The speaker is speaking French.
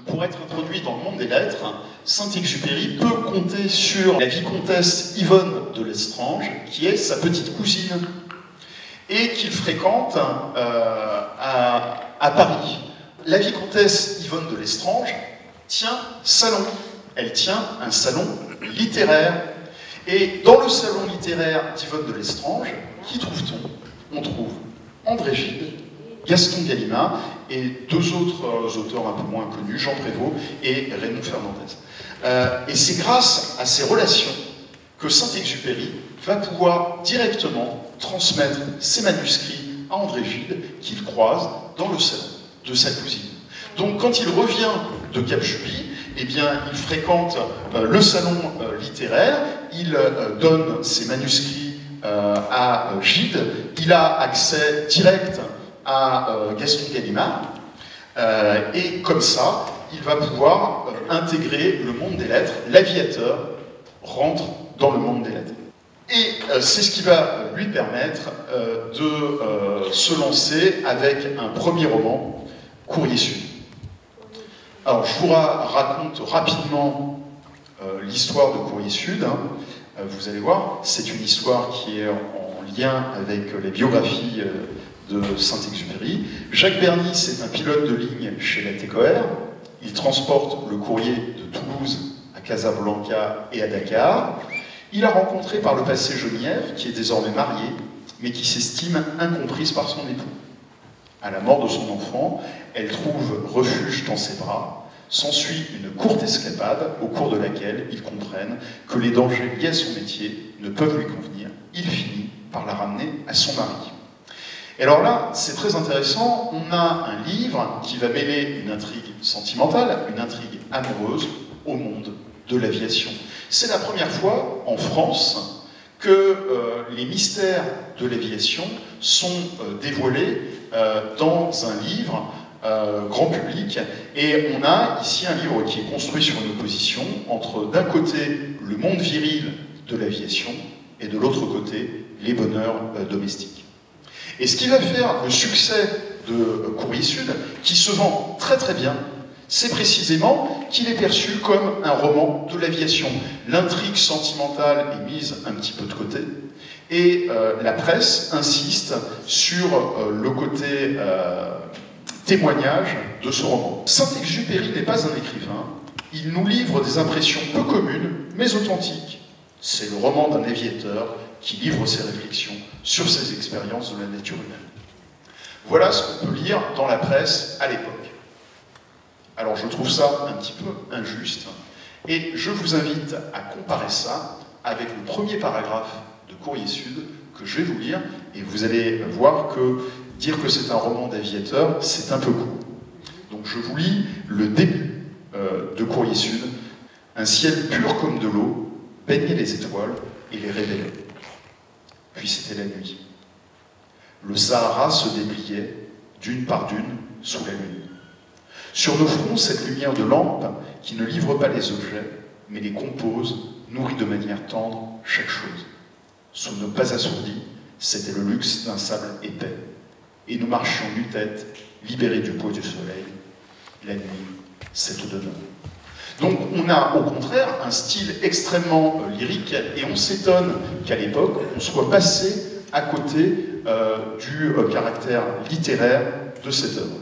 pour être introduit dans le monde des lettres, Saint-Exupéry peut compter sur la vicomtesse Yvonne de Lestrange, qui est sa petite cousine, et qu'il fréquente à Paris. La vicomtesse Yvonne de Lestrange tient salon. Elle tient un salon littéraire. Et dans le salon littéraire d'Yvonne de Lestrange, qui trouve-t-on? On trouve André Gide, Gaston Gallimard et deux autres auteurs un peu moins connus, Jean Prévost et Raymond Fernandez. Et c'est grâce à ces relations que Saint-Exupéry va pouvoir directement transmettre ses manuscrits à André Gide, qu'il croise dans le salon de sa cousine. Donc quand il revient de Cap-Juby, eh bien, il fréquente le salon littéraire, il donne ses manuscrits à Gide, il a accès direct à Gaston Gallimard, et comme ça, il va pouvoir intégrer le monde des lettres. L'aviateur rentre dans le monde des lettres. Et c'est ce qui va lui permettre de se lancer avec un premier roman, Courrier Sud. Alors, je vous raconte rapidement l'histoire de Courrier Sud. Vous allez voir, c'est une histoire qui est en lien avec les biographies de Saint-Exupéry. Jacques Bernis est un pilote de ligne chez la TECOR. Il transporte le courrier de Toulouse à Casablanca et à Dakar. Il a rencontré par le passé Geneviève, qui est désormais mariée, mais qui s'estime incomprise par son époux. À la mort de son enfant, elle trouve refuge dans ses bras. S'ensuit une courte escapade, au cours de laquelle ils comprennent que les dangers liés à son métier ne peuvent lui convenir. Il finit par la ramener à son mari. Et alors là, c'est très intéressant, on a un livre qui va mêler une intrigue sentimentale, une intrigue amoureuse au monde de l'aviation. C'est la première fois en France que les mystères de l'aviation sont dévoilés dans un livre grand public, et on a ici un livre qui est construit sur une opposition entre d'un côté le monde viril de l'aviation et de l'autre côté les bonheurs domestiques. Et ce qui va faire le succès de Courrier Sud, qui se vend très très bien, c'est précisément qu'il est perçu comme un roman de l'aviation. L'intrigue sentimentale est mise un petit peu de côté, et la presse insiste sur le côté témoignage de ce roman. Saint-Exupéry n'est pas un écrivain, il nous livre des impressions peu communes, mais authentiques. C'est le roman d'un aviateur qui livre ses réflexions sur ses expériences de la nature humaine. Voilà ce qu'on peut lire dans la presse à l'époque. Alors je trouve ça un petit peu injuste, et je vous invite à comparer ça avec le premier paragraphe de Courrier Sud que je vais vous lire, et vous allez voir que dire que c'est un roman d'aviateur, c'est un peu court. Donc je vous lis le début de Courrier Sud. Un ciel pur comme de l'eau baignait les étoiles et les révélait. Puis c'était la nuit. Le Sahara se dépliait d'une par d'une sous la lune. Sur nos fronts, cette lumière de lampe qui ne livre pas les objets, mais les compose, nourrit de manière tendre chaque chose. Sous nos pas assourdis, c'était le luxe d'un sable épais. Et nous marchions nu-tête, libérés du poids du soleil. La nuit, c'est au-dedans. Donc on a au contraire un style extrêmement lyrique, et on s'étonne qu'à l'époque, on soit passé à côté du caractère littéraire de cette œuvre.